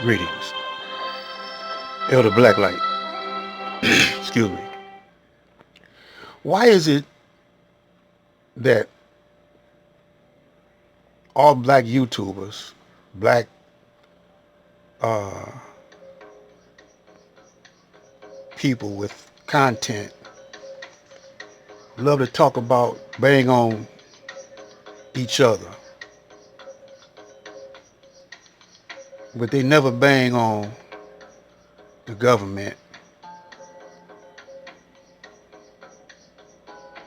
Greetings. Elder Blacklight. Excuse me. Why is it that all black YouTubers, black uh, people with content love to talk about bang on each other, but they never bang on the government?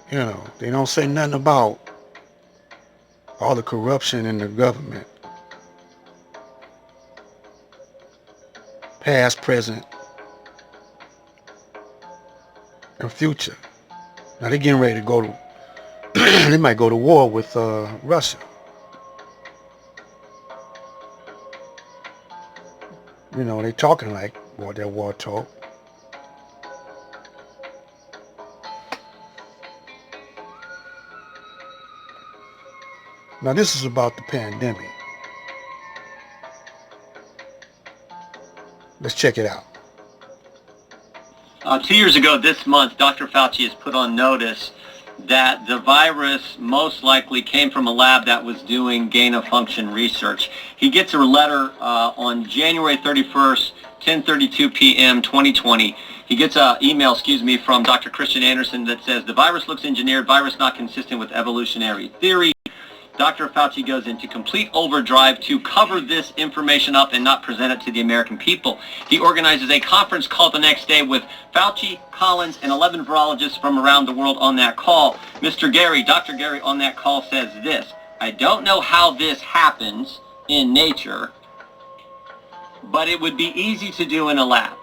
You know, they don't say nothing about all the corruption in the government, past, present, and future. Now they're getting ready to go to, they might go to war with Russia. You know, they talking like their war talk. Now this is about the pandemic. Let's check it out. 2 years ago this month, Dr. Fauci has put on notice that the virus most likely came from a lab that was doing gain-of-function research. He gets a letter on January 31st, 10:32 p.m. 2020. He gets an email, from Dr. Christian Anderson that says, the virus looks engineered, virus not consistent with evolutionary theory. Dr. Fauci goes into complete overdrive to cover this information up and not present it to the American people. He organizes a conference call the next day with Fauci, Collins, and 11 virologists from around the world on that call. Dr. Gary on that call says this: I don't know how this happens in nature, but it would be easy to do in a lab.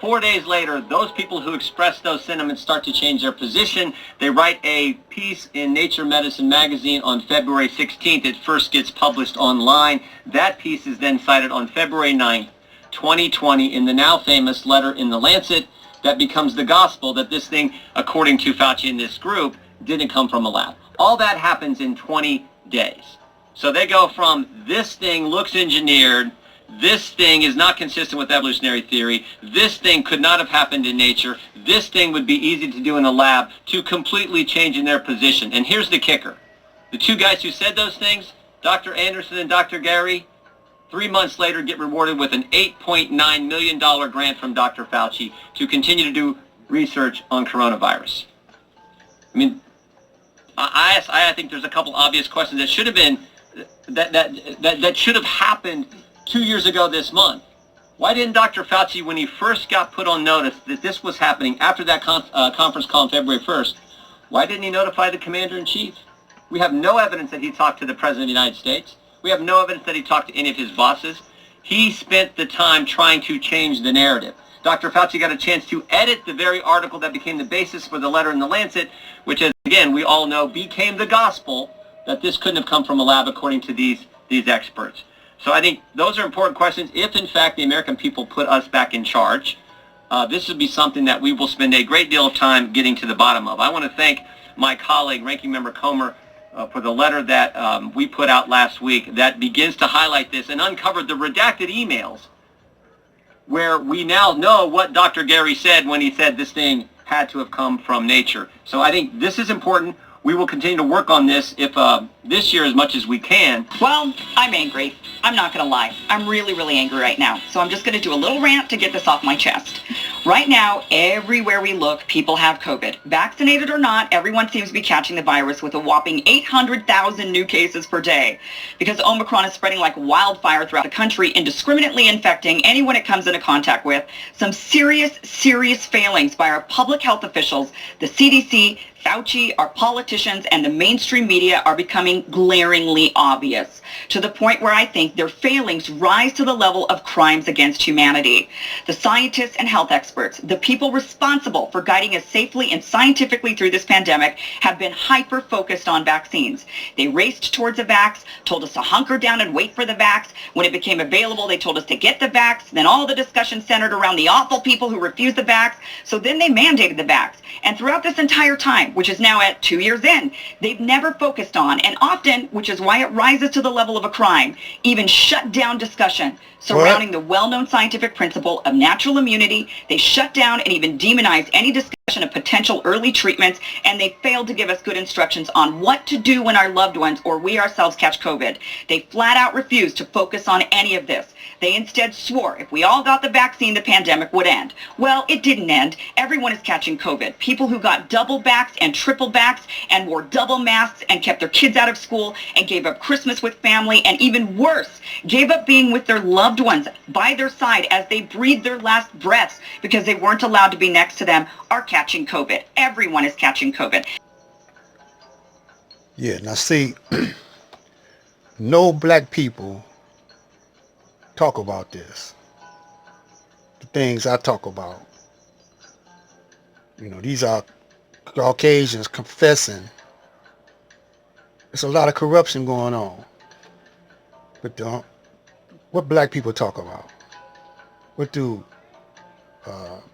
4 days later, those people who express those sentiments start to change their position. They write a piece in Nature Medicine magazine on February 16th. It first gets published online. That piece is then cited on February 9th, 2020 in the now famous letter in The Lancet that becomes the gospel that this thing, according to Fauci and this group, didn't come from a lab. All that happens in 20 days. So they go from this thing looks engineered, this thing is not consistent with evolutionary theory, this thing could not have happened in nature, this thing would be easy to do in a lab, to completely changing their position. And here's the kicker. The two guys who said those things, Dr. Anderson and Dr. Gary, 3 months later get rewarded with an $8.9 million grant from Dr. Fauci to continue to do research on coronavirus. I mean, I think there's a couple obvious questions that should have been, that should have happened 2 years ago this month. Why didn't Dr. Fauci, when he first got put on notice that this was happening after that conference call on February 1st, why didn't he notify the commander-in-chief? We have no evidence that he talked to the President of the United States. We have no evidence that he talked to any of his bosses. He spent the time trying to change the narrative. Dr. Fauci got a chance to edit the very article that became the basis for the letter in The Lancet, which, as again, we all know, became the gospel that this couldn't have come from a lab according to these experts. So I think those are important questions. If, in fact, the American people put us back in charge, this would be something that we will spend a great deal of time getting to the bottom of. I want to thank my colleague, Ranking Member Comer, for the letter that we put out last week that begins to highlight this and uncovered the redacted emails where we now know what Dr. Gary said when he said this thing had to have come from nature. So I think this is important. We will continue to work on this this year as much as we can. Well, I'm angry. I'm not going to lie. I'm really, really angry right now. So I'm just going to do a little rant to get this off my chest. Right now, everywhere we look, people have COVID. Vaccinated or not, everyone seems to be catching the virus with a whopping 800,000 new cases per day because Omicron is spreading like wildfire throughout the country, indiscriminately infecting anyone it comes into contact with. Some serious failings by our public health officials, the CDC, Fauci, our politicians, and the mainstream media are becoming glaringly obvious, to the point where I think their failings rise to the level of crimes against humanity. The scientists and health experts, the people responsible for guiding us safely and scientifically through this pandemic, have been hyper-focused on vaccines. They raced towards the vax, told us to hunker down and wait for the vax. When it became available, they told us to get the vax. Then all the discussion centered around the awful people who refused the vax. So then they mandated the vax. And throughout this entire time, time, which is now at 2 years in, they've never focused on, and often, which is why it rises to the level of a crime, even shut down discussion surrounding the well-known scientific principle of natural immunity. They shut down and even demonized any discussion of potential early treatments, and they failed to give us good instructions on what to do when our loved ones or we ourselves catch COVID. They flat out refused to focus on any of this. They instead swore if we all got the vaccine, the pandemic would end. Well, it didn't end. Everyone is catching COVID. People who got double backs and triple backs and wore double masks and kept their kids out of school and gave up Christmas with family, and even worse, gave up being with their loved ones by their side as they breathed their last breaths because they weren't allowed to be next to them, are catching COVID. Everyone is catching COVID. Yeah, now see, no black people talk about this. The things I talk about. You know, these are Caucasians confessing. There's a lot of corruption going on. But what black people talk about? What do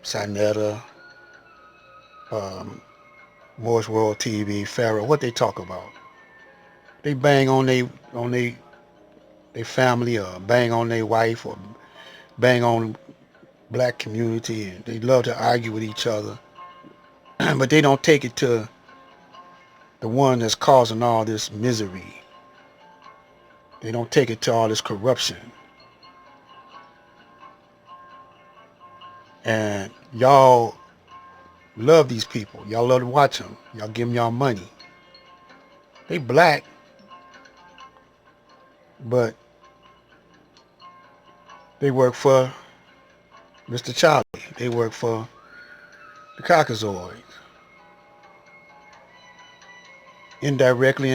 Sinetta, Morris World TV, Farrell, what they talk about? They bang on they family, or bang on their wife, or bang on black community, and they love to argue with each other. But they don't take it to the one that's causing all this misery. They don't take it to all this corruption. And y'all love these people. Y'all love to watch them. Y'all give them y'all money. They black, but they work for Mr. Charlie. They work for the Caucasoids. Indirectly.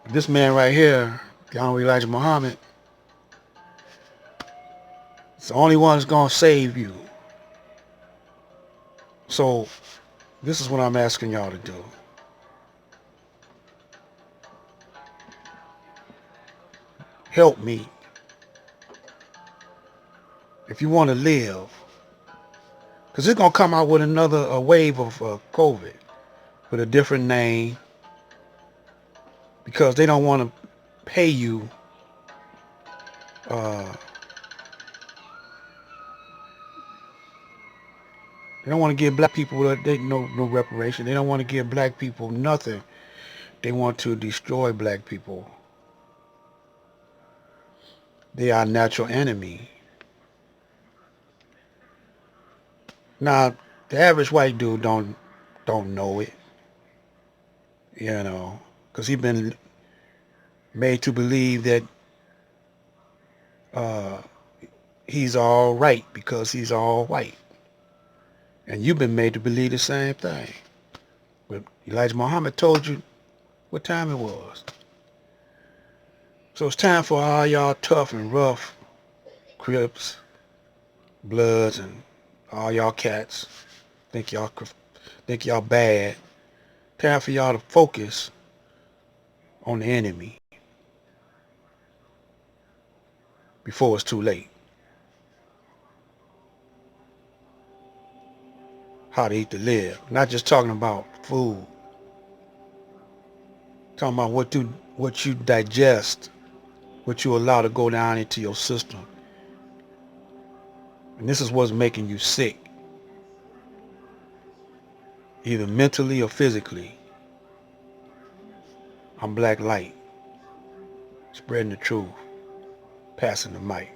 This man right here, the Honorable Elijah Muhammad, is the only one that's going to save you. So this is what I'm asking y'all to do. Help me. If you want to live, because it's going to come out with another wave of COVID with a different name, because they don't want to pay you they don't want to give black people no reparation. They don't want to give black people nothing. They want to destroy black people. They are natural enemy. Now, the average white dude don't know it, you know, because he's been made to believe that he's all right because he's all white. And you've been made to believe the same thing. But Elijah Muhammad told you what time it was. So it's time for all y'all tough and rough Crips, Bloods, and all y'all cats think y'all bad. Time for y'all to focus on the enemy before it's too late. How to eat to live. Not just talking about food. Talking about what you digest, what you allow to go down into your system. And this is what's making you sick. Either mentally or physically. I'm Black Light. Spreading the truth. Passing the mic.